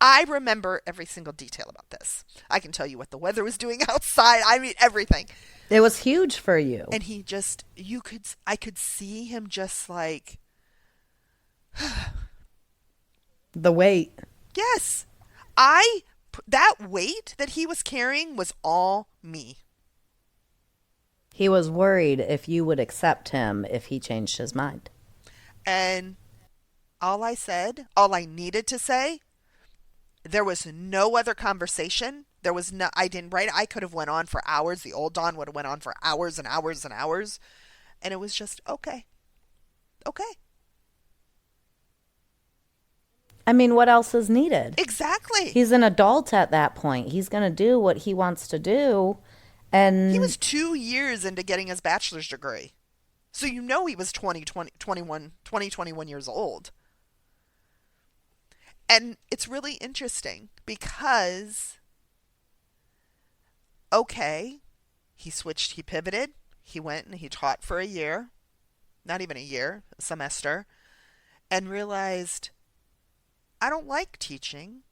I remember every single detail about this. I can tell you what the weather was doing outside. I mean, everything. It was huge for you. And he just, I could see him just like, the weight. yes, that weight that he was carrying was all me. He was worried if you would accept him if he changed his mind. And all I needed to say, There was no other conversation. There was no, I didn't write. I could have went on for hours. The old Dawn would have went on for hours and hours and hours. And it was just, okay. Okay. I mean, what else is needed? Exactly. He's an adult at that point. He's going to do what he wants to do. And He was 2 years into getting his bachelor's degree. So you know he was 21 years old. And it's really interesting because, okay, he pivoted, he went and he taught for a year, not even a year, a semester, and realized, I don't like teaching.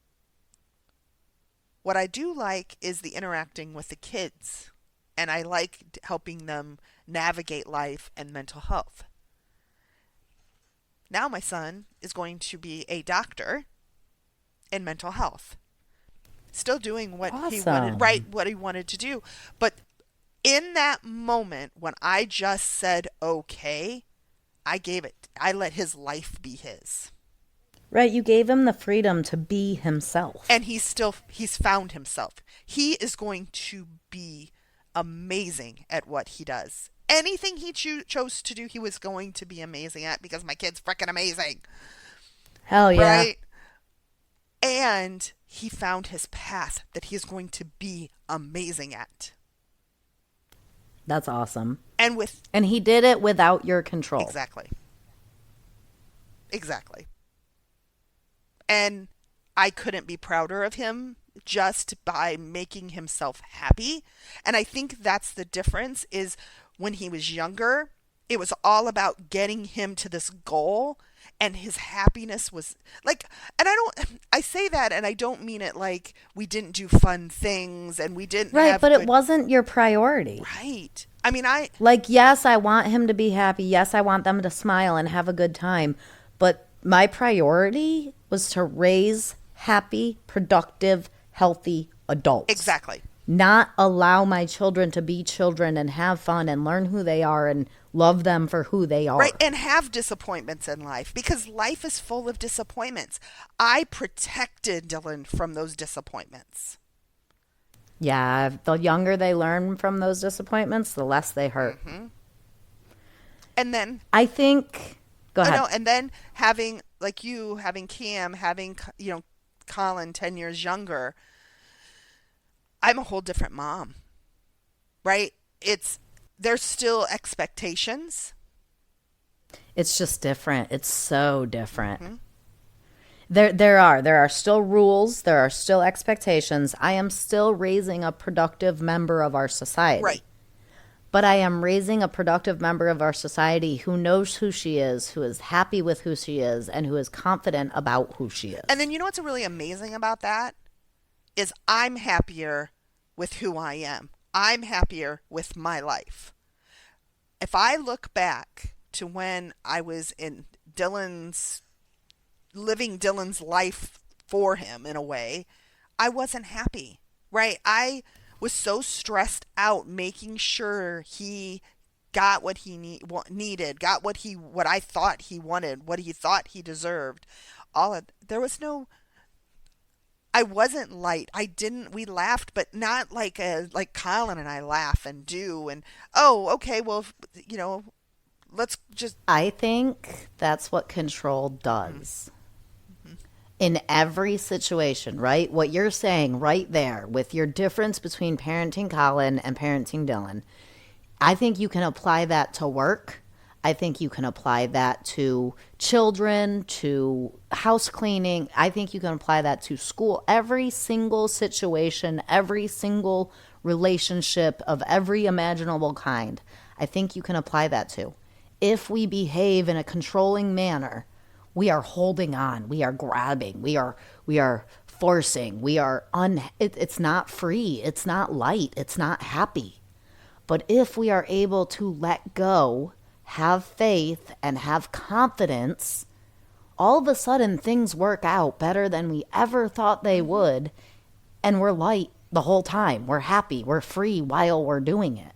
What I do like is the interacting with the kids, and I like helping them navigate life and mental health. Now my son is going to be a doctor in mental health. Still doing what he wanted, right, what he wanted to do. But in that moment when I just said okay, I let his life be his. right, you gave him the freedom to be himself. And he's found himself. He is going to be amazing at what he does. Anything he chose to do, he was going to be amazing at, because my kid's freaking amazing. Hell yeah. Right? And he found his path that he is going to be amazing at. That's awesome. And he did it without your control. Exactly. And I couldn't be prouder of him just by making himself happy. And I think that's the difference, is when he was younger, it was all about getting him to this goal, and his happiness was like, and I say that and I don't mean it like we didn't do fun things and we didn't have but it wasn't your priority. Right. I mean, yes, I want him to be happy. Yes, I want them to smile and have a good time. But my priority was to raise happy, productive, healthy adults. Exactly. Not allow my children to be children and have fun and learn who they are and love them for who they are. Right, and have disappointments in life, because life is full of disappointments. I protected Dylan from those disappointments. Yeah, the younger they learn from those disappointments, the less they hurt. Mm-hmm. And then I think, go ahead. And then having, like you, having Cam, having, Colin 10 years younger, I'm a whole different mom, right? There's still expectations. It's just different. It's so different. Mm-hmm. There are still rules. There are still expectations. I am still raising a productive member of our society. Right. But I am raising a productive member of our society who knows who she is, who is happy with who she is, and who is confident about who she is. And then you know what's really amazing about that is I'm happier with who I am. I'm happier with my life. If I look back to when I was in living Dylan's life for him in a way, I wasn't happy, right? I was so stressed out making sure he got what he needed, got what I thought he wanted, what he thought he deserved. There was no, I wasn't light. We laughed, but not like Colin and I laugh and do. And, oh, okay, well, let's just. I think that's what control does. Mm-hmm. In every situation, right? What you're saying right there with your difference between parenting Colin and parenting Dylan, I think you can apply that to work. I think you can apply that to children, to house cleaning. I think you can apply that to school. Every single situation, every single relationship of every imaginable kind, I think you can apply that to. If we behave in a controlling manner, we are holding on, we are grabbing, we are forcing, it's not free, it's not light, it's not happy. But if we are able to let go, have faith, and have confidence, all of a sudden things work out better than we ever thought they would, and we're light the whole time. We're happy, we're free while we're doing it.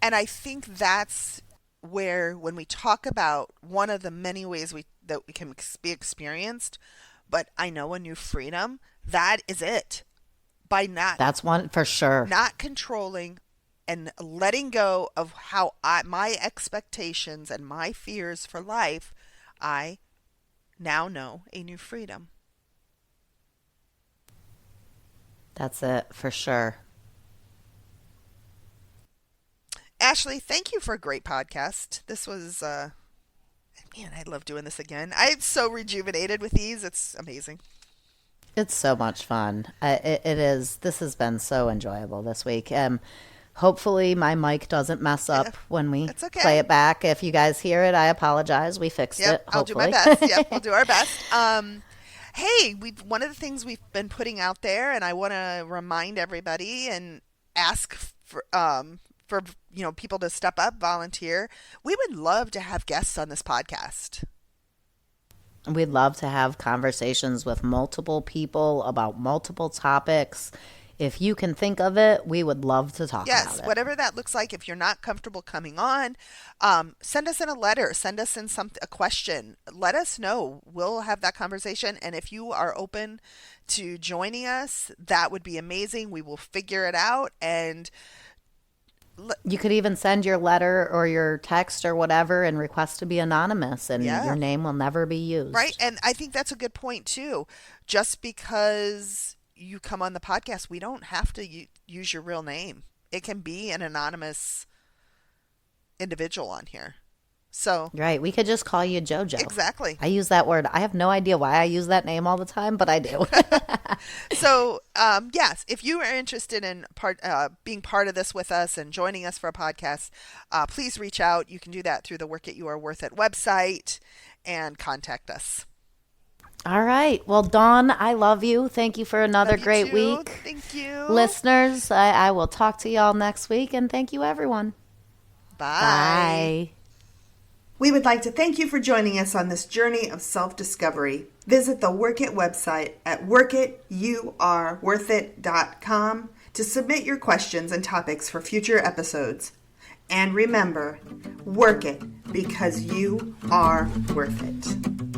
And I think that's where, when we talk about one of the many ways that we can be experienced but I know a new freedom. That is it. By That's one for sure. not controlling and letting go of how my expectations and my fears for life, I now know a new freedom. That's it for sure. Ashley, thank you for a great podcast. This was, man, I love doing this again. I'm so rejuvenated with these. It's amazing. It's so much fun. It is. This has been so enjoyable this week. Hopefully my mic doesn't mess up when we It's okay. play it back. If you guys hear it, I apologize. We fixed Yep, it. I'll do my Hopefully. best. Yep, we'll do our best. Hey, one of the things we've been putting out there, and I want to remind everybody and ask for people to step up, volunteer. We would love to have guests on this podcast. We'd love to have conversations with multiple people about multiple topics. If you can think of it, we would love to talk Yes, about it. whatever that looks like. If you're not comfortable coming on, send us in a letter. Send us in a question. Let us know. We'll have that conversation. And if you are open to joining us, that would be amazing. We will figure it out. And You could even send your letter or your text or whatever and request to be anonymous, and Yeah. your name will never be used. right. And I think that's a good point too. Just because you come on the podcast, we don't have to use your real name. It can be an anonymous individual on here. So Right. We could just call you JoJo. exactly. I use that word. I have no idea why I use that name all the time, but I do. So, yes, if you are interested in being part of this with us and joining us for a podcast, please reach out. You can do that through the Work It You Are Worth It website and contact us. All right. Well, Dawn, I love you. Thank you for another Love you great too. week. Thank you. Listeners, I will talk to y'all next week, and thank you, everyone. Bye. Bye. We would like to thank you for joining us on this journey of self-discovery. Visit the Work It website at workityouareworthit.com to submit your questions and topics for future episodes. And remember, work it because you are worth it.